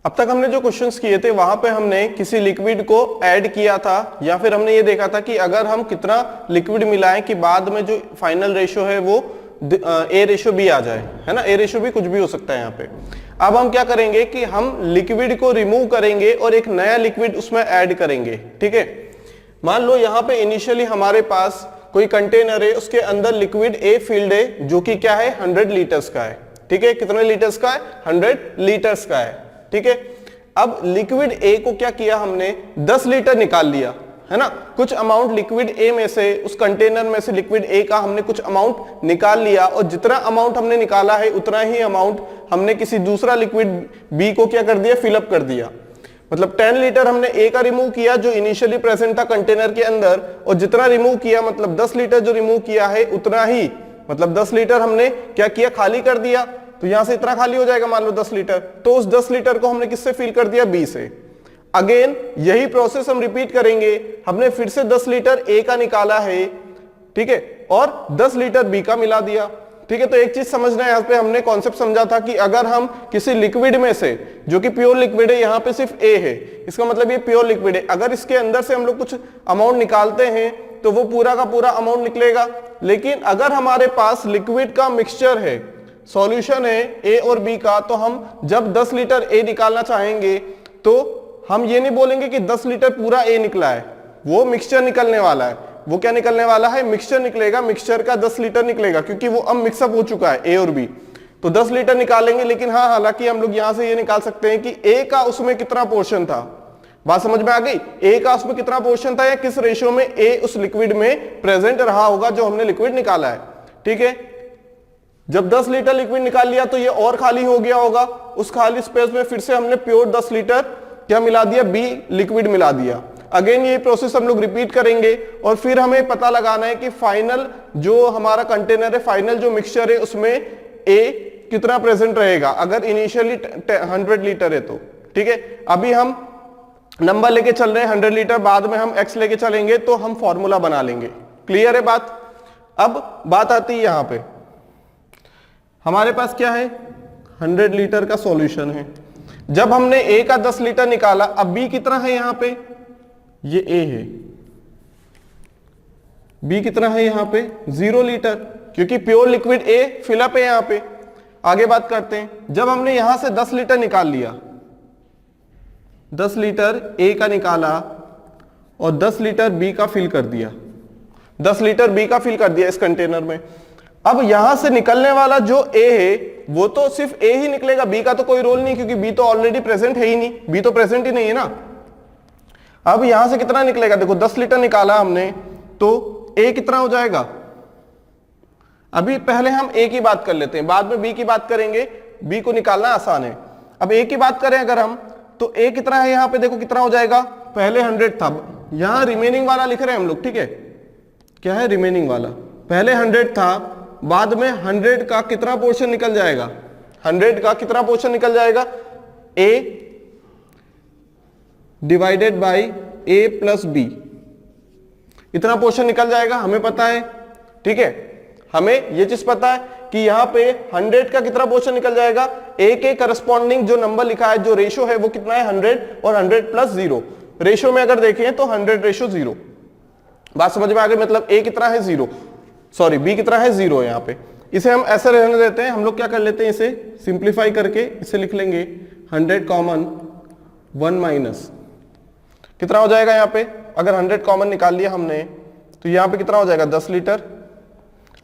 अब तक हमने जो क्वेश्चंस किए थे वहां पे हमने किसी लिक्विड को ऐड किया था या फिर हमने ये देखा था कि अगर हम कितना लिक्विड मिलाएं कि बाद में जो फाइनल रेशो है वो ए रेशो बी आ जाए, है ना। ए रेशो बी कुछ भी हो सकता है यहाँ पे। अब हम क्या करेंगे कि हम लिक्विड को रिमूव करेंगे और एक नया लिक्विड उसमें ऐड करेंगे, ठीक है। मान लो यहाँ पे इनिशियली हमारे पास कोई कंटेनर है, उसके अंदर लिक्विड ए फील्ड है जो कि क्या है 100 लीटर्स का है, ठीक है। कितने लीटर्स का है? 100 लीटर्स का है, ठीक है। अब लिक्विड ए को क्या किया हमने 10 लीटर निकाल लिया, है ना। कुछ अमाउंट लिक्विड ए में से, उस कंटेनर में से लिक्विड ए का हमने कुछ अमाउंट निकाल लिया और जितना अमाउंट हमने निकाला है उतना ही अमाउंट हमने किसी दूसरा लिक्विड बी को क्या कर दिया, फिलअप कर दिया। मतलब 10 लीटर हमने ए का रिमूव किया जो इनिशियली प्रेजेंट था कंटेनर के अंदर, और जितना रिमूव किया मतलब 10 लीटर जो रिमूव किया है उतना ही, मतलब 10 लीटर हमने क्या किया, खाली कर दिया। तो यहां से इतना खाली हो जाएगा मान लो 10 लीटर, तो उस 10 लीटर को हमने किससे फिल कर दिया, बी से। अगेन यही प्रोसेस हम रिपीट करेंगे। हमने फिर से 10 लीटर ए का निकाला है, ठीक है, और 10 लीटर बी का मिला दिया, ठीक है। तो एक चीज समझना है, यहाँ पे हमने कॉन्सेप्ट समझा था कि अगर हम किसी लिक्विड में से, जो कि प्योर लिक्विड है, यहाँ पे सिर्फ ए है, इसका मतलब ये प्योर लिक्विड है, अगर इसके अंदर से हम लोग कुछ अमाउंट निकालते हैं तो वो पूरा का पूरा अमाउंट निकलेगा। लेकिन अगर हमारे पास लिक्विड का मिक्सचर है, सॉल्यूशन है ए और बी का, तो हम जब 10 लीटर ए निकालना चाहेंगे तो हम ये नहीं बोलेंगे कि 10 लीटर पूरा ए निकला है, वो मिक्सचर निकलने वाला है। वो क्या निकलने वाला है, मिक्सचर निकलेगा, मिक्सचर का 10 लीटर निकलेगा, क्योंकि वो अब मिक्सअप हो चुका है ए और बी। तो 10 लीटर निकालेंगे, लेकिन हाँ हालांकि हम लोग यहां से ये निकाल सकते हैं कि ए का उसमें कितना पोर्शन था। बात समझ में आ गई? ए का उसमें कितना पोर्शन था या किस रेशियो में ए उस लिक्विड में प्रेजेंट रहा होगा जो हमने लिक्विड निकाला है, ठीक है। जब 10 लीटर लिक्विड निकाल लिया तो ये और खाली हो गया होगा, उस खाली स्पेस में फिर से हमने प्योर 10 लीटर क्या मिला दिया, बी लिक्विड मिला दिया। अगेन ये प्रोसेस हम लोग रिपीट करेंगे और फिर हमें पता लगाना है कि फाइनल जो हमारा कंटेनर है, फाइनल जो मिक्सचर है, उसमें ए कितना प्रेजेंट रहेगा अगर इनिशियली 100 लीटर है तो, ठीक है। अभी हम नंबर लेके चल रहे हैं 100 लीटर, बाद में हम एक्स लेके चलेंगे तो हम फॉर्मूला बना लेंगे। क्लियर है बात? अब बात आती है यहां पे, हमारे पास क्या है, 100 लीटर का सॉल्यूशन है। जब हमने ए का 10 लीटर निकाला, अब बी कितना है यहां पे, ये ए है, बी कितना है यहां पे 0 लीटर, क्योंकि प्योर लिक्विड ए फिलअप है यहां पे। आगे बात करते हैं, जब हमने यहां से 10 लीटर निकाल लिया, 10 लीटर ए का निकाला और 10 लीटर बी का फिल कर दिया, 10 लीटर बी का फिल कर दिया इस कंटेनर में। अब यहां से निकलने वाला जो ए है वो तो सिर्फ ए ही निकलेगा, बी का तो कोई रोल नहीं, क्योंकि बी तो ऑलरेडी प्रेजेंट है ही नहीं, बी तो प्रेजेंट ही नहीं है ना। अब यहां से कितना निकलेगा, देखो 10 लीटर निकाला हमने तो ए कितना हो जाएगा। अभी पहले हम ए की बात कर लेते हैं, बाद में बी की बात करेंगे, बी को निकालना आसान है। अब ए की बात करें अगर हम, तो ए कितना है यहां पे, देखो कितना हो जाएगा, पहले 100 था, यहां रिमेनिंग वाला लिख रहे हैं हम लोग, ठीक है। क्या है रिमेनिंग वाला, पहले 100 था, बाद में 100 का कितना पोर्शन निकल जाएगा, 100 का कितना पोर्शन निकल जाएगा, A divided by A plus B, इतना पोर्शन निकल जाएगा, हमें पता है, ठीक है। हमें ये चीज पता है कि यहां पे 100 का कितना पोर्शन निकल जाएगा, ए के करस्पॉन्डिंग जो नंबर लिखा है, जो रेशो है वो कितना है 100 और 100 प्लस 0। रेशो में अगर देखें तो 100:0। बात समझ में आ गई? मतलब ए कितना है 0, सॉरी बी कितना है 0 यहाँ पे। इसे हम ऐसे रहने देते हैं, हम लोग क्या कर लेते हैं, इसे सिंप्लीफाई करके इसे लिख लेंगे 100 कॉमन 1 माइनस, कितना हो जाएगा यहाँ पे, अगर 100 कॉमन निकाल लिया हमने तो यहाँ पे कितना हो जाएगा 10 लीटर।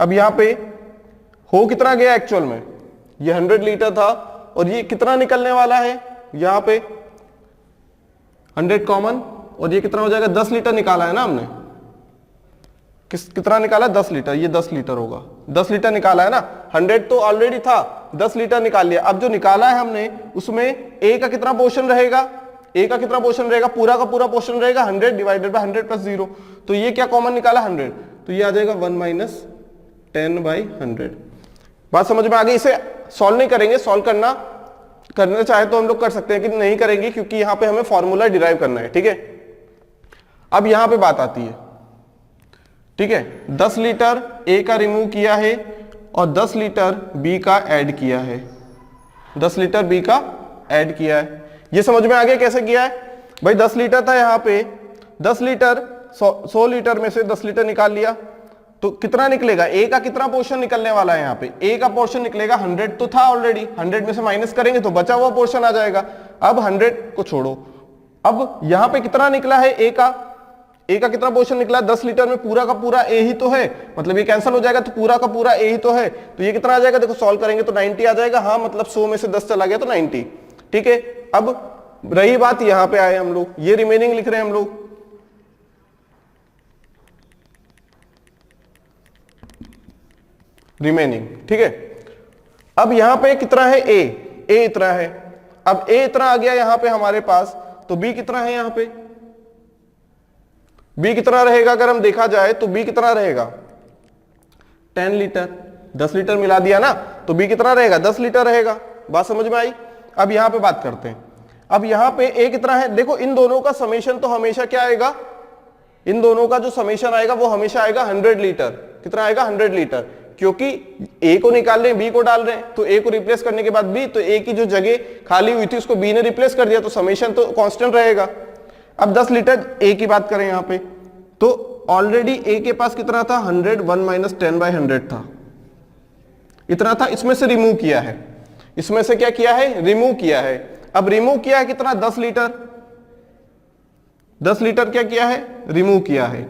अब यहाँ पे हो कितना गया एक्चुअल में, ये 100 लीटर था और ये कितना निकलने वाला है, यहाँ पे 100 कॉमन और ये कितना हो जाएगा 10 लीटर निकाला है ना हमने, कितना निकाला 10 लीटर, ये 10 लीटर होगा, 10 लीटर निकाला है ना, 100 तो ऑलरेडी था, 10 लीटर निकाल लिया। अब जो निकाला है हमने उसमें ए का कितना पोर्शन रहेगा, ए का कितना पोर्शन रहेगा, पूरा का पूरा पोर्शन रहेगा 100 डिवाइडेड बाय 100 प्लस 0। तो ये क्या कॉमन निकाला 100, तो ये आ जाएगा 1 माइनस 10/100। बात समझ में आ गई? इसे सॉल्व नहीं करेंगे, सॉल्व करना चाहे तो हम लोग कर सकते हैं, कि नहीं करेंगे क्योंकि यहां पे हमें फॉर्मूला डिराइव करना है, ठीक है। अब यहां पे बात आती है, ठीक है, 10 लीटर ए का रिमूव किया है और 10 लीटर बी का ऐड किया है, 10 लीटर बी का ऐड किया है। ये समझ में आ गया कैसे किया है भाई? 10 लीटर था यहाँ पे, 10 लीटर 100 लीटर में से 10 लीटर निकाल लिया तो कितना निकलेगा? ए का कितना पोर्शन निकलने वाला है? यहाँ पे ए का पोर्शन निकलेगा 100 तो था ऑलरेडी, 100 में से माइनस करेंगे तो बचा हुआ पोर्शन आ जाएगा। अब 100 को छोड़ो, अब यहाँ पे कितना निकला है ए का कितना पोर्शन निकला? 10 लीटर में पूरा का पूरा ए ही तो है, मतलब ये कैंसिल हो जाएगा तो पूरा का पूरा ए ही तो है, तो ये कितना आ जाएगा? देखो सॉल्व करेंगे तो 90 आ जाएगा। हाँ मतलब 100 में से 10 चला गया तो 90। ठीक है, अब रही बात यहाँ पे आए हम लोग, ये रिमेनिंग लिख रहे हैं हम लोग, रिमेनिंग। ठीक है, अब यहां पे कितना है? ए इतना है। अब ए इतना आ गया यहां पे हमारे पास, तो बी कितना है? यहां पे बी कितना रहेगा? अगर हम देखा जाए तो बी कितना रहेगा? 10 लीटर, 10 लीटर मिला दिया ना, तो बी कितना रहेगा? 10 लीटर रहेगा। बात समझ में आई? अब यहां पे बात करते हैं। अब यहां पे ए कितना है? देखो इन दोनों का समेशन तो हमेशा क्या आएगा? इन दोनों का जो समेशन आएगा वो हमेशा आएगा 100 लीटर। कितना आएगा? 100 लीटर, क्योंकि ए को निकाल रहे हैं, बी को डाल रहे हैं, तो ए को रिप्लेस करने के बाद बी, तो ए की जो जगह खाली हुई थी उसको बी ने रिप्लेस कर दिया, तो समेशन तो कांस्टेंट रहेगा। अब 10 लीटर ए की बात करें यहां पे, तो ऑलरेडी ए के पास कितना था? 100, 1 माइनस 10/100 था, इतना था। इसमें से रिमूव किया है, इसमें से क्या किया है? रिमूव किया है। अब रिमूव किया है कितना? 10 लीटर, 10 लीटर क्या किया है? रिमूव किया है।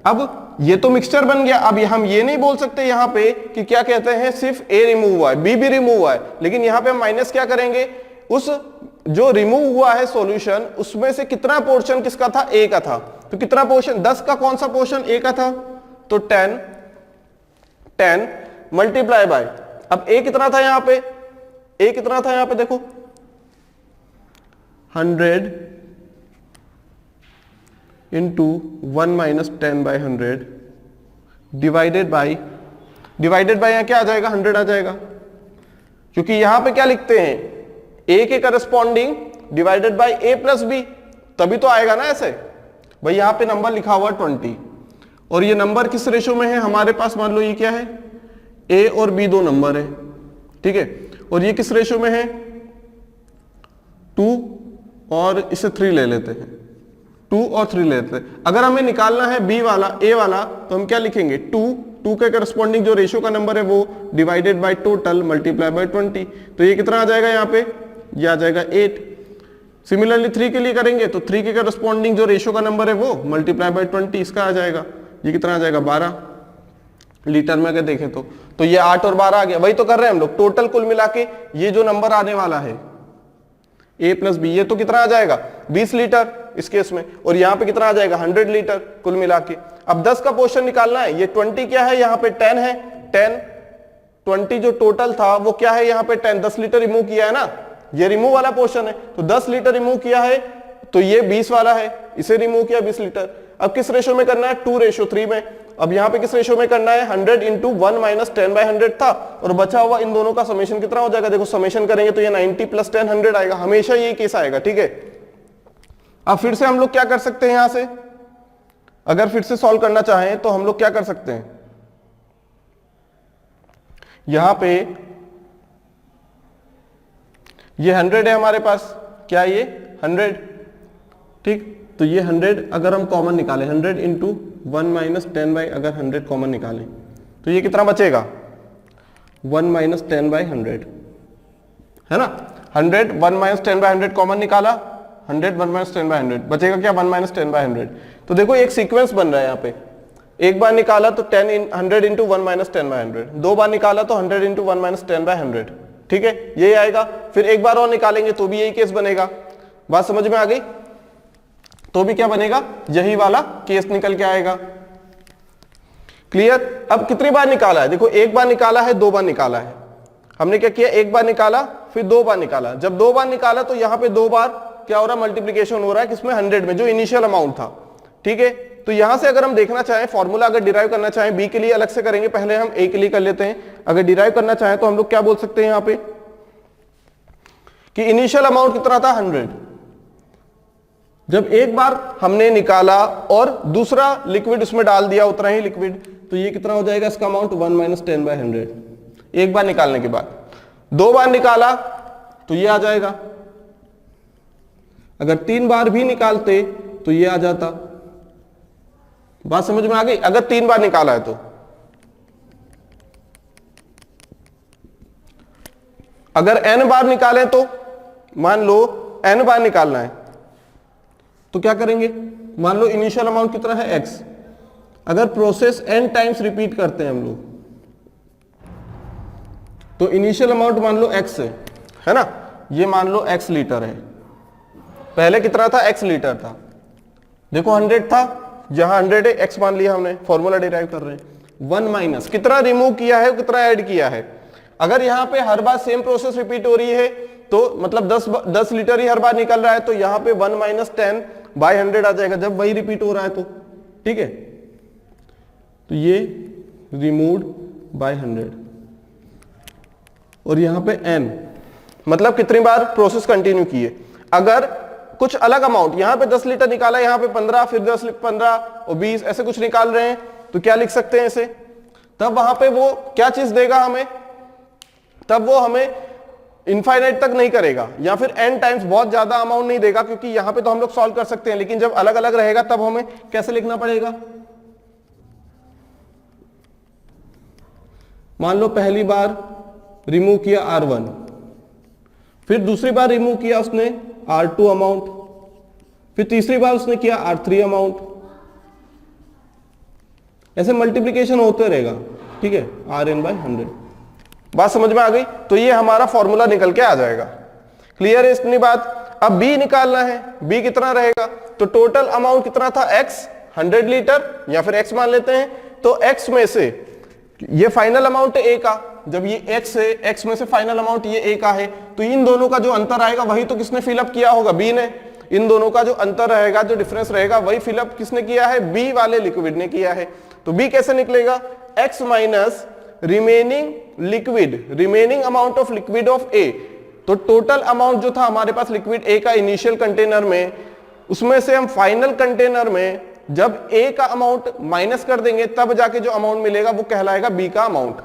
अब ये तो मिक्सचर बन गया। अब हम ये नहीं बोल सकते यहां पे कि क्या कहते हैं सिर्फ ए रिमूव हुआ है, बी भी रिमूव हुआ है, लेकिन यहां पे हम माइनस क्या करेंगे? उस जो रिमूव हुआ है सॉल्यूशन, उसमें से कितना पोर्शन किसका था? ए का था। तो कितना पोर्शन? 10 का कौन सा पोर्शन? ए का था, तो 10 मल्टीप्लाई बाय, अब ए कितना था यहां पे? ए कितना था यहां पे? देखो 100 इंटू 1 माइनस 10/100 डिवाइडेड बाई यहां क्या आ जाएगा? 100 आ जाएगा, क्योंकि यहां पे क्या लिखते हैं? ए के corresponding divided by A plus B, तभी तो आएगा ना ऐसे। भाई यहां पे नंबर लिखा हुआ 20, और ये नंबर किस रेशो में है हमारे पास? मान लो ये क्या है? ए और बी दो नंबर है, ठीक है, और ये किस रेशो में है? 2 और इसे 3 ले लेते हैं, 2 और 3 लेते हैं। अगर हमें निकालना है बी वाला, ए वाला, तो हम क्या लिखेंगे? 2 के करस्पॉन्डिंग जो रेशो का नंबर है वो divided by total multiply by 20, तो ये कितना आ जाएगा यहाँ पे? ये आ जाएगा 8। सिमिलरली 3 के लिए करेंगे तो 3 के करस्पॉन्डिंग जो रेशो का नंबर है वो मल्टीप्लाई बाय 20, इसका आ जाएगा, ये कितना आ जाएगा? 12 लीटर में अगर देखें तो ये 8 और 12 आ गया। वही तो कर रहे हैं हम लोग, टोटल कुल मिला के ये जो नंबर आने वाला है ए प्लस बी, ये तो कितना आ जाएगा? 20 लीटर इस केस में, और यहाँ पे कितना आ जाएगा? 100 लीटर कुल मिला के। अब 10 का पोर्शन निकालना है, ये 20 क्या है? यहाँ पे 10 है, 20 जो टोटल था वो क्या है? यहाँ पे 10 लीटर रिमूव किया है ना, ये रिमूव वाला पोर्शन है, तो 10 लीटर रिमूव किया है, तो ये 20 वाला है, इसे रिमूव किया 20 लीटर। अब किस रेशो में करना है? 2:3 में। अब यहाँ पे किस रेशो में करना है? 100 इंटू 1 माइनस 10/100 था, और बचा हुआ इन दोनों का समेशन कितना हो जाएगा? देखो समेशन करेंगे तो ये 90 प्लस 10 100 आएगा, हमेशा ये केस आएगा, ठीक है। अब फिर से हम लोग क्या कर सकते हैं? यहां से अगर फिर से सॉल्व करना चाहें तो हम लोग क्या कर सकते हैं? यहां पे ये 100 है हमारे पास, क्या ये 100, ठीक, तो ये 100 अगर हम कॉमन निकालें, 100 इंटू 1 माइनस 10 अगर 100 कॉमन निकालें तो ये कितना बचेगा? 1 माइनस 10/100 है ना। 100 1 माइनस 10/100 कॉमन निकाला, 100 1 माइनस 10/100 बचेगा क्या? 1 माइनस 10/100। तो देखो एक सीक्वेंस बन रहा है यहाँ पे, एक बार निकाला तो 100 इंटू 1 माइनस 10/100, 2 बार निकाला तो 100 इंटू 1 माइनस 10/100, ठीक है, यही आएगा। फिर एक बार और निकालेंगे तो भी यही केस बनेगा। बात समझ में आ गई? तो भी क्या बनेगा? यही वाला केस निकल के आएगा। क्लियर? अब कितनी बार निकाला है? देखो एक बार निकाला है, 2 बार निकाला है। हमने क्या किया? एक बार निकाला, फिर 2 बार निकाला। जब 2 बार निकाला तो यहां पे 2 बार क्या हो रहा है? मल्टीप्लीकेशन हो रहा है, किसमें? 100 में, जो इनिशियल अमाउंट था, ठीक है। तो यहां से अगर हम देखना चाहें, फॉर्मूला अगर डिराइव करना चाहें, बी के लिए अलग से करेंगे, पहले हम ए के लिए कर लेते हैं। अगर डिराइव करना चाहें तो हम लोग क्या बोल सकते हैं यहां पे कि इनिशियल अमाउंट कितना था? 100। जब एक बार हमने निकाला और दूसरा लिक्विड उसमें डाल दिया, उतना ही लिक्विड, तो ये कितना हो जाएगा इसका अमाउंट? 1 माइनस 10/100 एक बार निकालने के बाद। 2 बार निकाला तो ये आ जाएगा, अगर 3 बार भी निकालते तो ये आ जाता। बात समझ में आ गई? अगर 3 बार निकाला है तो अगर n बार निकालें तो मान लो n बार निकालना है तो क्या करेंगे? मान लो इनिशियल अमाउंट कितना है x, अगर प्रोसेस n टाइम्स रिपीट करते हैं हम लोग तो इनिशियल अमाउंट मान लो x है ना, ये मान लो x लीटर है। पहले कितना था? x लीटर था। देखो 100 था, जहां 100 है x मान लिया हमने, फॉर्मूला डिराइव कर रहे हैं। 1 माइनस कितना रिमूव किया है, कितना ऐड किया है। अगर यहाँ पे हर बार सेम प्रोसेस रिपीट हो रही है तो मतलब 10 लीटर ही हर बार निकल रहा है तो यहाँ पे 1 माइनस 10 बाई 100 आ जाएगा जब वही रिपीट हो रहा है तो, ठीक है। तो ये रिमूव्ड बाय 100 और यहाँ पे n मतलब कितनी बार प्रोसेस कंटिन्यू की है। अगर कुछ अलग अमाउंट, यहाँ पे 10 लीटर निकाला, यहाँ पे 15, फिर 10, 15 और 20 ऐसे कुछ निकाल रहे हैं तो क्या लिख सकते हैं इसे? तब वहां पे वो क्या चीज देगा हमें? तब वो हमें इनफाइनाइट तक नहीं करेगा या फिर n टाइम्स बहुत ज्यादा अमाउंट नहीं देगा, क्योंकि यहां पे तो हम लोग सॉल्व कर सकते हैं, लेकिन जब अलग अलग रहेगा तब हमें कैसे लिखना पड़ेगा? मान लो पहली बार रिमूव किया R1, फिर दूसरी बार रिमूव किया उसने R2 अमाउंट, फिर तीसरी बार उसने किया R3 अमाउंट, ऐसे मल्टीप्लिकेशन होते रहेगा, ठीक है, Rn बाय 100। बात समझ में आ गई? तो ये हमारा फॉर्मूला निकल के आ जाएगा। क्लियर है इतनी बात? अब B निकालना है, B कितना रहेगा? तो टोटल अमाउंट कितना था x, 100 लीटर या फिर x मान लेते हैं। तो x में से ये फाइनल अमाउंट है a का, जब ये x है, x में से फाइनल अमाउंट ये a का है, तो इन दोनों का जो अंतर आएगा वही तो किसने फिलअप किया होगा? B ने। इन दोनों का जो अंतर रहेगा, जो डिफरेंस रहेगा, वही फिलअप किसने किया है? B वाले लिक्विड ने किया है। तो B कैसे निकलेगा? x minus remaining liquid, remaining amount of liquid of A। तो टोटल अमाउंट जो था हमारे पास लिक्विड A का इनिशियल कंटेनर में, उसमें से हम फाइनल कंटेनर में जब A का अमाउंट माइनस कर देंगे तब जाके जो अमाउंट मिलेगा वो कहलाएगा B का अमाउंट।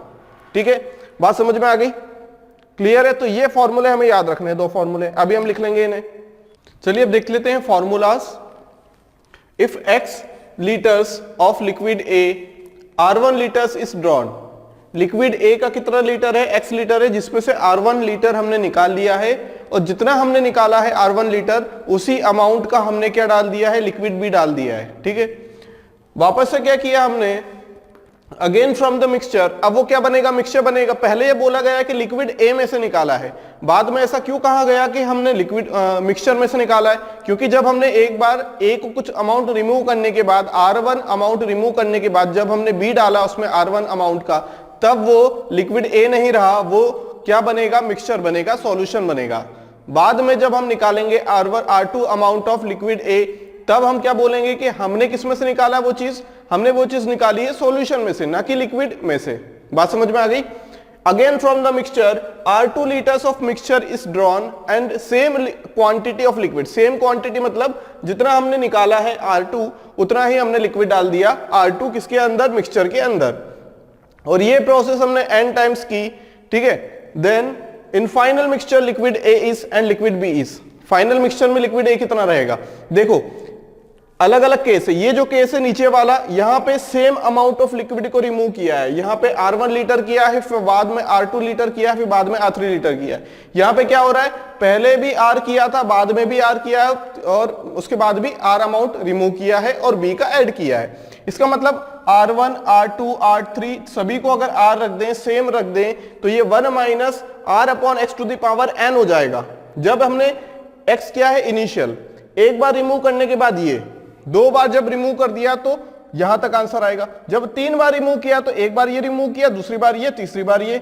ठीक है, बात समझ में आ गई? क्लियर है? तो ये फॉर्मूले हमें याद रखने हैं, 2 फॉर्मूले अभी हम लिख लेंगे इन्हें। चलिए अब देख लेते हैं formulas. If x litres of liquid A R1 litres is drawn, liquid A का कितना लीटर है? x लीटर है, जिसमें से R1 लीटर हमने निकाल लिया है, और जितना हमने निकाला है R1 लीटर उसी अमाउंट का हमने क्या डाल दिया है? लिक्विड B डाल दिया है। ठीक है, वापस से क्या किया हमने? Again from the mixture. अब वो क्या बनेगा? मिक्सचर बनेगा। पहले ये बोला गया कि लिक्विड A में से निकाला है, बाद में ऐसा क्यों कहा गया कि हमने लिक्विड मिक्सचर में से निकाला है? क्योंकि जब हमने एक बार A को कुछ अमाउंट रिमूव करने के बाद, R1 अमाउंट रिमूव करने के बाद जब हमने B डाला उसमें R1 अमाउंट का, तब वो लिक्विड A नहीं रहा, वो क्या बनेगा? मिक्सचर बनेगा, सॉल्यूशन बनेगा। बाद में जब हम निकालेंगे R2 amount of liquid A, तब हम क्या बोलेंगे कि हमने किस में से निकाला वो चीज? हमने वो चीज निकाली है सॉल्यूशन में से, ना कि लिक्विड में से। बात समझ में आ गई? Again from the mixture R2 litres of mixture is drawn and same quantity of liquid. Same quantity मतलब जितना हमने निकाला है R2 उतना ही हमने लिक्विड डाल दिया R2 किसके अंदर? मिक्सचर के अंदर। और ये प्रोसेस हमने n टाइम्स की। ठीक है, then in final mixture liquid A is and liquid B is. Final mixture में लिक्विड A कितना रहेगा? देखो अलग अलग केस है। ये जो केस है नीचे वाला, यहाँ पे सेम अमाउंट ऑफ लिक्विड को रिमूव किया है। यहाँ पे R1 लीटर किया है, फिर बाद में R2 लीटर किया है, फिर बाद में R3 लीटर किया है। यहाँ पे क्या हो रहा है? पहले भी R किया था, बाद में भी R किया है, और उसके बाद भी R अमाउंट रिमूव किया है और B का ऐड किया है। इसका मतलब R1, R2, R3 सभी को अगर R रख दें, सेम रख दें, तो ये 1 minus R upon x to the power n हो जाएगा। जब हमने x क्या है? इनिशियल। एक बार रिमूव करने के बाद ये, 2 बार जब रिमूव कर दिया तो यहां तक आंसर आएगा। जब 3 बार रिमूव किया तो एक बार ये रिमूव किया, दूसरी बार ये, तीसरी बार ये।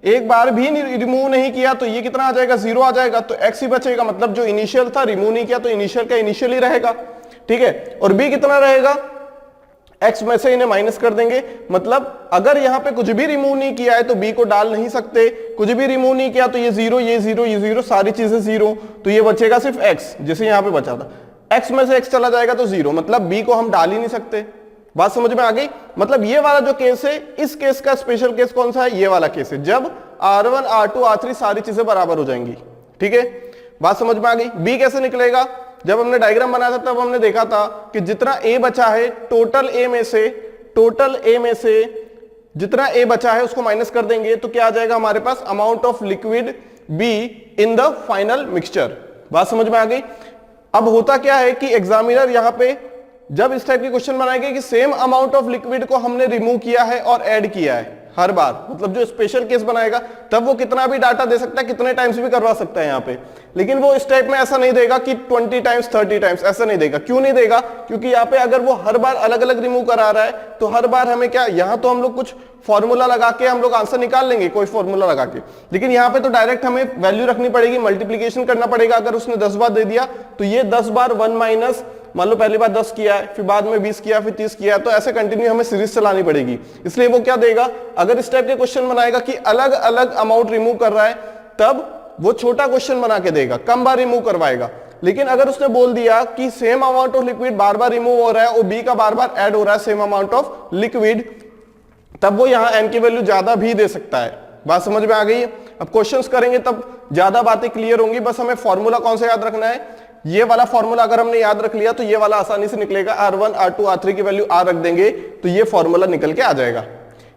एक बार भी रिमूव नहीं किया तो ये कितना आ जाएगा? 0 आ जाएगा। तो x ही बचेगा, मतलब जो इनिशियल था रिमूव नहीं किया तो इनिशियल का इनिशियल ही रहेगा। ठीक है, और b कितना रहेगा? x में से इन्हें माइनस कर देंगे, मतलब अगर यहाँ पे कुछ भी रिमूव नहीं किया है तो b को डाल नहीं सकते। कुछ भी रिमूव नहीं किया तो ये 0, ये 0, ये 0, सारी चीजें 0, तो ये बचेगा सिर्फ x, जैसे यहाँ पे बचा था। x में से x चला जाएगा तो 0, मतलब b को हम डाल ही नहीं सकते। बात समझ में आ गई? मतलब ये वाला जो केस है, इस केस का स्पेशल केस कौन सा है? ये वाला केस है, जब R1, R2, R3 सारी चीजें बराबर हो जाएंगी। ठीक है, बात समझ में आ गई? b कैसे निकलेगा? जब हमने डायग्राम बनाया था तब हमने देखा था कि जितना ए बचा है टोटल ए में से जितना ए बचा है उसको माइनस कर देंगे तो क्या आ जाएगा हमारे पास, amount of liquid B in the final mixture. बात समझ में आ गई। अब होता क्या है कि एग्जामिनर यहां पे जब इस टाइप के क्वेश्चन बनाएंगे कि सेम अमाउंट ऑफ लिक्विड को हमने रिमूव किया है और ऐड किया है हर बार, मतलब जो स्पेशल केस बनाएगा तब वो कितना भी डाटा दे सकता है, कितने टाइम्स भी करवा सकता है यहाँ पे, लेकिन वो इस टाइप में ऐसा नहीं देगा कि 20 टाइम्स 30 टाइम्स, ऐसा नहीं देगा। क्यों नहीं देगा? क्योंकि यहाँ पे अगर वो हर बार अलग अलग रिमूव करा रहा है तो हर बार हमें क्या, यहाँ तो हम लोग कुछ फॉर्मूला लगा के हम लोग आंसर निकाल लेंगे, कोई फॉर्मूला लगा के, लेकिन यहाँ पे तो डायरेक्ट हमें वैल्यू रखनी पड़ेगी, मल्टीप्लीकेशन करना पड़ेगा। अगर उसने 10 बार दे दिया तो ये 10 बार 1 माइनस, मान लो पहली बार 10 किया है, फिर बाद में 20 किया, फिर 30 किया, तो ऐसे कंटिन्यू हमें सीरीज चलानी पड़ेगी। इसलिए वो क्या देगा, अगर इस टाइप के क्वेश्चन बनाएगा कि अलग अलग अमाउंट रिमूव कर रहा है तब वो छोटा क्वेश्चन बना के देगा, कम बार रिमूव करवाएगा। लेकिन अगर उसने बोल दिया कि same amount of liquid bar bar remove हो रहा है और बी का बार बार ऐड हो रहा है सेम अमाउंट ऑफ लिक्विड, तब वो यहां एन की वैल्यू ज्यादा भी दे सकता है। बात समझ में आ गई है? अब क्वेश्चंस करेंगे तब ज्यादा बातें क्लियर होंगी। बस हमें फॉर्मूला कौन सा याद रखना है, ये वाला फॉर्मूला अगर हमने याद रख लिया तो ये वाला आसानी से निकलेगा। R1 R2 R3 की वैल्यू R रख देंगे तो ये फॉर्मूला निकल के आ जाएगा।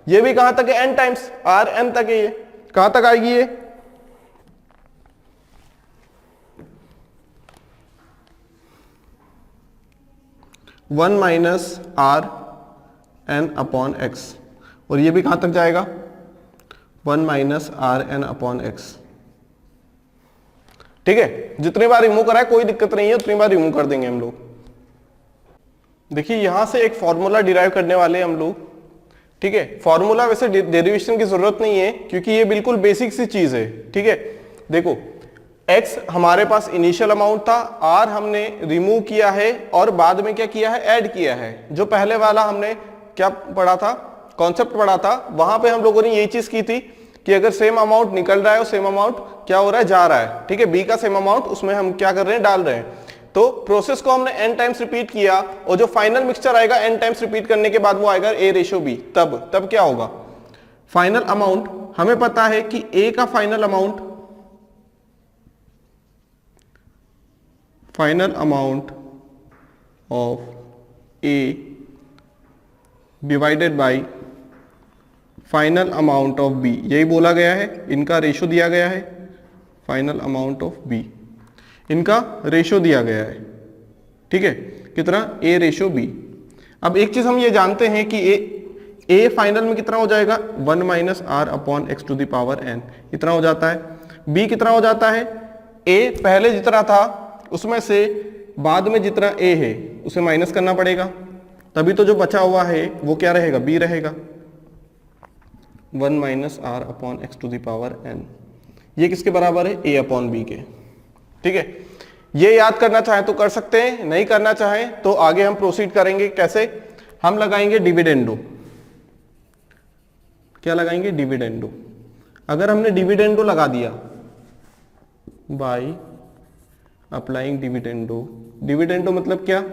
ये भी कहां तक है, n टाइम्स, Rn तक है। ये कहां तक आएगी, ये one minus Rn upon x, और ये भी कहां तक जाएगा, 1 माइनस Rn अपॉन एक्स। ठीक है, जितनी बार रिमूव करा है कोई दिक्कत नहीं है, उतनी बार रिमूव कर देंगे हम लोग। देखिए यहां से एक फॉर्मूला डिराइव करने वाले हम लोग। ठीक है, फॉर्मूला वैसे डेरिवेशन की जरूरत नहीं है क्योंकि ये बिल्कुल बेसिक सी चीज है। ठीक है, देखो x हमारे पास इनिशियल अमाउंट था, r हमने रिमूव किया है और बाद में क्या किया है, ऐड किया है। जो पहले वाला हमने क्या पढ़ा था, कॉन्सेप्ट पढ़ा था, वहां पे हम लोगों ने यही चीज की थी कि अगर सेम अमाउंट निकल रहा है और सेम अमाउंट क्या हो रहा है, जा रहा है। ठीक है, बी का सेम अमाउंट उसमें हम क्या कर रहे हैं, डाल रहे हैं। तो प्रोसेस को हमने n टाइम्स रिपीट किया और जो फाइनल मिक्सचर आएगा n टाइम्स रिपीट करने के बाद वो आएगा a/b। तब क्या होगा, फाइनल अमाउंट हमें पता है कि a का final amount of a divided by final amount of B, यही बोला गया है, इनका रेशो दिया गया है। फाइनल अमाउंट ऑफ बी, इनका रेशो दिया गया है। ठीक है, कितना, a/b। अब एक चीज हम ये जानते हैं कि a फाइनल में कितना हो जाएगा, 1 minus r upon x to the power n, इतना हो जाता है। b कितना हो जाता है, a पहले जितना था उसमें से बाद में जितना a है उसे माइनस करना पड़ेगा, तभी तो जो बचा हुआ है वो क्या रहेगा, b रहेगा। 1 minus r upon x to the power n, ये किसके बराबर है, a अपॉन b के। ठीक है, ये याद करना चाहे तो कर सकते हैं, नहीं करना चाहे तो आगे हम प्रोसीड करेंगे। कैसे, हम लगाएंगे डिविडेंडो। क्या लगाएंगे, डिविडेंडो। अगर हमने डिविडेंडो लगा दिया बाय अप्लाइंग डिविडेंडो, डिविडेंडो मतलब क्या,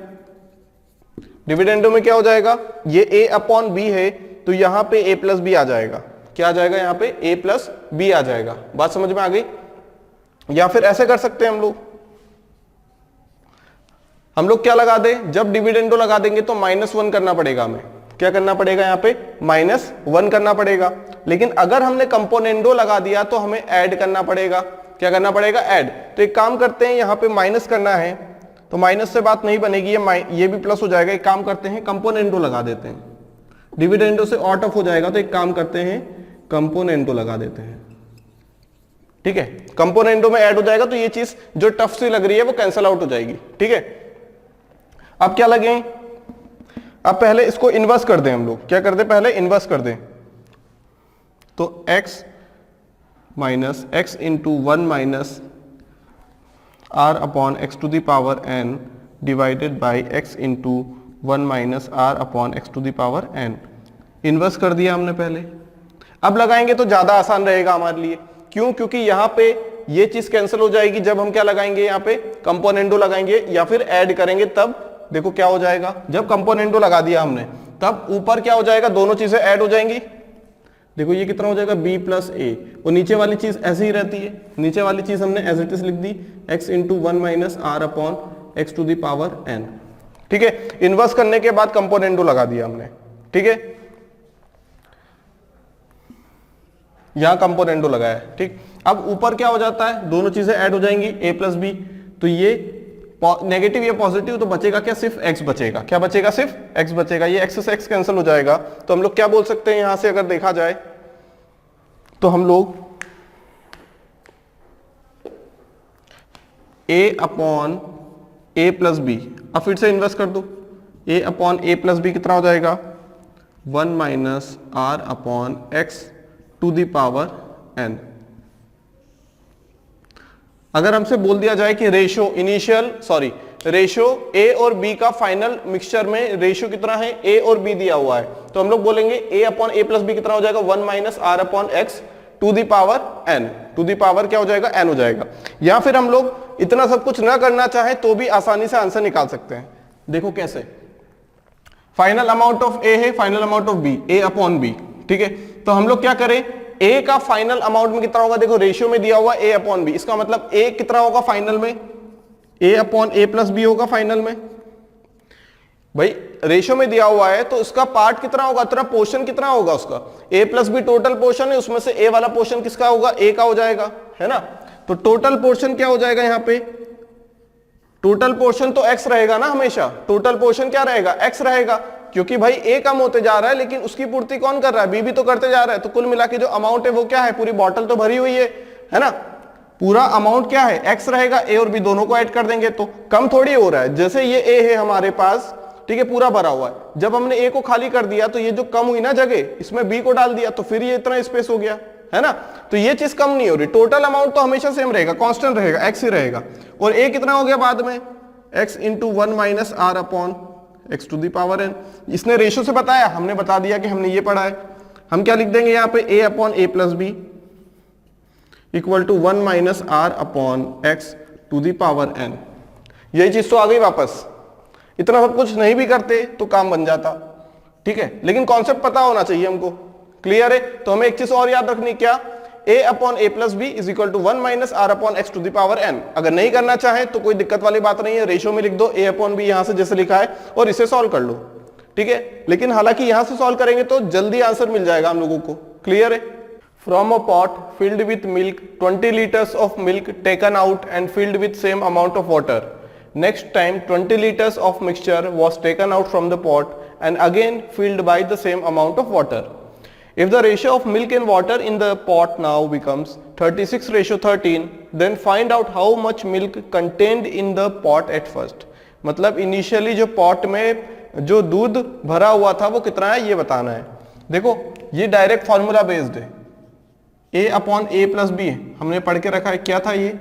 डिविडेंडो में क्या हो जाएगा, ये a अपॉन b है तो यहां पे a प्लस बी आ जाएगा। क्या आ जाएगा, यहां पे a प्लस बी आ जाएगा। बात समझ में आ गई? या फिर ऐसे कर सकते हैं हम लोग क्या लगा दे, जब डिविडेंडो लगा देंगे तो -1 करना पड़ेगा हमें। क्या करना पड़ेगा, यहाँ पे -1 करना पड़ेगा। लेकिन अगर हमने कंपोनेंडो लगा दिया तो हमें ऐड करना पड़ेगा। क्या करना पड़ेगा, ऐड। तो एक काम करते हैं, यहाँ पे माइनस करना है तो माइनस से बात नहीं बनेगी, ये भी प्लस हो जाएगा। एक काम करते हैं, कंपोनेंडो लगा देते हैं, डिविडेंडो से आउट ऑफ हो जाएगा तो एक काम करते हैं, कंपोनेंडो लगा देते हैं। ठीक है, कंपोनेंडो में ऐड हो जाएगा तो ये चीज जो टफ सी लग रही है वो कैंसिल आउट हो जाएगी। ठीक है, अब क्या लगे, अब पहले इसको इन्वर्स कर दें हम लोग। क्या कर दें, पहले इन्वर्स कर दें तो x minus x into 1 minus r upon x to the power n divided by x into 1 minus r upon x to the power n। Inverse कर दिया हमने पहले। अब लगाएंगे तो ज्यादा आसान रहेगा हमारे लिए। क्यों, क्योंकि यहाँ पे ये चीज कैंसिल हो जाएगी जब हम क्या लगाएंगे, यहाँ पे कंपोनेंडो लगाएंगे या फिर ऐड करेंगे। तब देखो क्या हो जाएगा, जब कंपोनेंडो लगा दिया हमने तब ऊपर क्या हो जाएगा, दोनों चीजें ऐड हो जाएंगी। देखो ये कितना हो जाएगा, b प्लस a, और नीचे वाली चीज ऐसे ही रहती है। नीचे वाली चीज हमने एज इट इज लिख दी, x into 1 minus r upon x to the power n. ठीक है, इनवर्स करने के बाद कंपोनेंडो लगा दिया हमने। ठीक है, यहां कंपोनेंडो लगाया है। ठीक, अब ऊपर क्या हो जाता है, दोनों चीजें ऐड हो जाएंगी a प्लस बी, तो ये नेगेटिव या पॉजिटिव, तो बचेगा क्या, सिर्फ x बचेगा। क्या बचेगा, सिर्फ x बचेगा। ये x से x कैंसिल हो जाएगा, तो हम लोग क्या बोल सकते हैं यहां से अगर देखा जाए तो हम लोग a upon a plus b, अब फिर से इन्वर्स कर दो, a upon a plus b कितना हो जाएगा, 1 minus r upon x to the power n। अगर हमसे बोल दिया जाए कि रेशो रेशो a और b का फाइनल मिक्सचर में रेशो कितना है, a और b दिया हुआ है, तो हम लोग बोलेंगे a upon a plus b कितना हो जाएगा, 1 minus r upon x to the power n, to the power क्या हो जाएगा, n हो जाएगा। या फिर हम लोग इतना सब कुछ ना करना चाहे तो भी आसानी से आंसर निकाल सकते हैं। देखो कैसे, फाइनल अमाउंट ऑफ a है, final amount of b, a upon b। ठीक है, तो हम लोग क्या करें, a का फाइनल अमाउंट में कितना होगा, देखो रेशियो में दिया हुआ a अपॉन b, इसका मतलब a कितना होगा फाइनल में, a upon a plus b होगा फाइनल में। भाई रेशियो में दिया हुआ है तो उसका पार्ट कितना होगा, तेरा पोर्शन कितना होगा उसका, a plus b total portion है, उसमें से a वाला पोर्शन किसका होगा, a का हो जाएगा, है ना। तो टोटल पोर्शन क्या हो जाएगा यहाँ पे, टोटल पोर्शन तो x रहेगा ना, हमेशा टोटल पोर्शन क्या रहेगा, x रहेगा, क्योंकि भाई a कम होते जा रहा है लेकिन उसकी पूर्ति कौन कर रहा है, b भी तो करते जा रहा है। तो कुल मिला के जो अमाउंट है वो क्या है, पूरी बॉटल तो भरी हुई है ना, पूरा अमाउंट क्या है, x रहेगा, a और b दोनों को ऐड कर देंगे तो कम थोड़ी हो रहा है। जैसे ये a है हमारे पास, ठीक है, पूरा भरा हुआ है, जब हमने a को खाली कर दिया तो ये जो कम हुई ना जगह, इसमें b को डाल दिया तो फिर ये इतना स्पेस हो गया, है ना। तो ये चीज कम नहीं हो रही, टोटल अमाउंट तो हमेशा सेम रहेगा, कांस्टेंट रहेगा, x ही रहेगा। और a कितना हो गया बाद में, x into 1 minus r upon x to the power n। इसने रेशो से बताया, हमने बता दिया कि हमने ये पढ़ा है। हम क्या लिख देंगे यहाँ पे, a upon a plus b equal to 1 minus r upon x to the power n। यही चीज तो आ गई वापस। इतना सब कुछ नहीं भी करते तो काम बन जाता, ठीक है, लेकिन कॉन्सेप्ट पता होना चाहिए हमको। क्लियर है, तो हमें एक चीज और याद रखनी, क्या, a upon a plus b is equal to 1 minus r upon x to the power n। अगर नहीं करना चाहे तो कोई दिक्कत वाली बात नहीं है, रेशियो में लिख दो a अपॉन बी यहां से जैसे लिखा है और इसे सॉल्व कर लो, ठीक है। लेकिन हालांकि यहां से सॉल्व करेंगे तो जल्दी आंसर मिल जाएगा हम लोगों को। क्लियर है, from a pot filled with milk 20 liters of milk taken out and filled with same amount of water. Next time 20 liters of mixture was taken out from the pot and again filled by the same amount of water. If the ratio of milk and water in the pot now becomes 36:13, then find out how much milk contained in the pot at first. मतलब initially जो pot में जो दूध भरा हुआ था वो कितना है ये बताना है। देखो ये डायरेक्ट फॉर्मूला बेस्ड है, a upon a plus b हमने पढ़ के रखा है, क्या था ये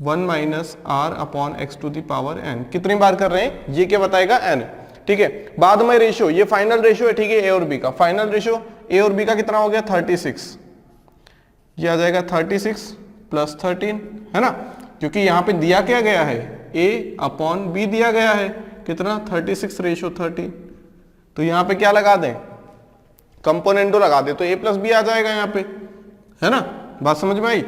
1 minus r upon x to the power n। कितनी बार कर रहे हैं ये क्या बताएगा, n, ठीक है। बाद में रेशियो, ये फाइनल रेशियो है, ठीक है, a और b का फाइनल रेशियो, a और b का कितना हो गया 36, ये आ जाएगा 36 प्लस 13, है ना, क्योंकि यहाँ पे दिया क्या गया है, a अपॉन b दिया गया है, कितना 36:13। तो यहाँ पे क्या लगा दें, कंपोनेंटो लगा दे तो a प्लस बी आ जाएगा यहाँ पे, है ना, बात समझ में आई।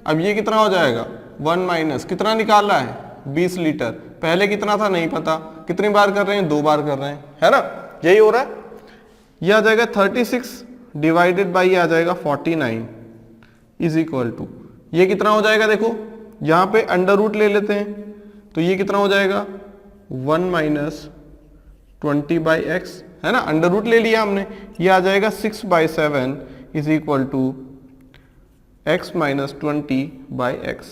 अब ये कितना हो जाएगा 1 माइनस कितना निकालना है 20 लीटर, पहले कितना था नहीं पता, कितनी बार कर रहे हैं 2 बार कर रहे हैं, है ना, यही हो रहा है। ये आ जाएगा 36 डिवाइडेड बाई आ जाएगा 49 इज इक्वल टू, ये कितना हो जाएगा, देखो यहाँ पे अंडर रूट ले लेते हैं तो ये कितना हो जाएगा 1 माइनस 20 बाई एक्स, है ना, अंडर रूट ले लिया हमने, ये आ जाएगा 6/7 is equal to x minus 20 by x.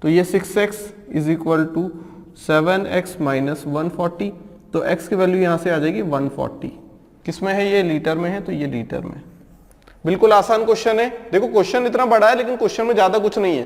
तो ये 6x is equal to 7x minus 140, तो x की वैल्यू यहां से आ जाएगी 140। किसमें है ये, लीटर में है, तो ये लीटर में। बिल्कुल आसान क्वेश्चन है। देखो क्वेश्चन इतना बड़ा है लेकिन क्वेश्चन में ज्यादा कुछ नहीं है।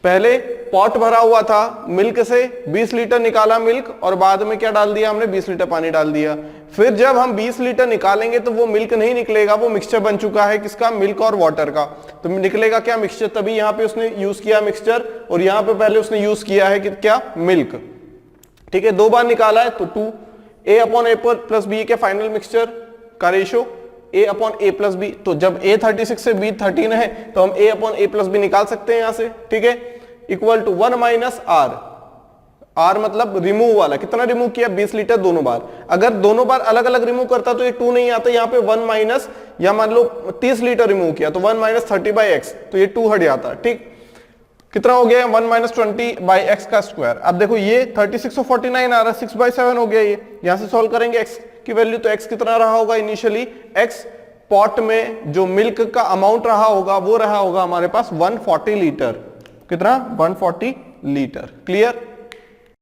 पहले पॉट भरा हुआ था, मिल्क से 20 लीटर निकाला मिल्क और बाद में क्या डाल दिया हमने 20 लीटर पानी डाल दिया। फिर जब हम 20 लीटर निकालेंगे तो वो मिल्क नहीं निकलेगा, वो मिक्सचर बन चुका है, किसका, मिल्क और वाटर का। तो निकलेगा क्या, मिक्सचर। तभी यहाँ पे उसने यूज किया मिक्सचर और यहाँ पे पहले उसने यूज किया है कि क्या, मिल्क, ठीक है। 2 बार निकाला है तो 2 a upon a plus b के फाइनल मिक्सचर का ratio a upon a plus b. तो जब a 36 से b 13 है तो हम a upon a plus b निकाल सकते हैं यहां से, ठीक है, equal to 1 minus r r मतलब रिमूव वाला, कितना रिमूव किया 20 लीटर दोनों बार। अगर दोनों बार अलग अलग रिमूव करता तो ये 2 नहीं आता, यहाँ पे 1 माइनस, या मान लो 30 लीटर रिमूव किया तो 1 माइनस 30/x, तो ये 2 हट जाता। ठीक, कितना हो गया 1 माइनस 20/x का स्क्वायर। अब देखो ये 3649 आ रहा है, 6/7 हो गया ये। यहां से सॉल्व करेंगे x की वैल्यू, तो x कितना रहा होगा इनिशियली, x पॉट में जो मिल्क का अमाउंट रहा होगा वो रहा होगा हमारे पास 140 लीटर। कितना 140 लीटर। क्लियर।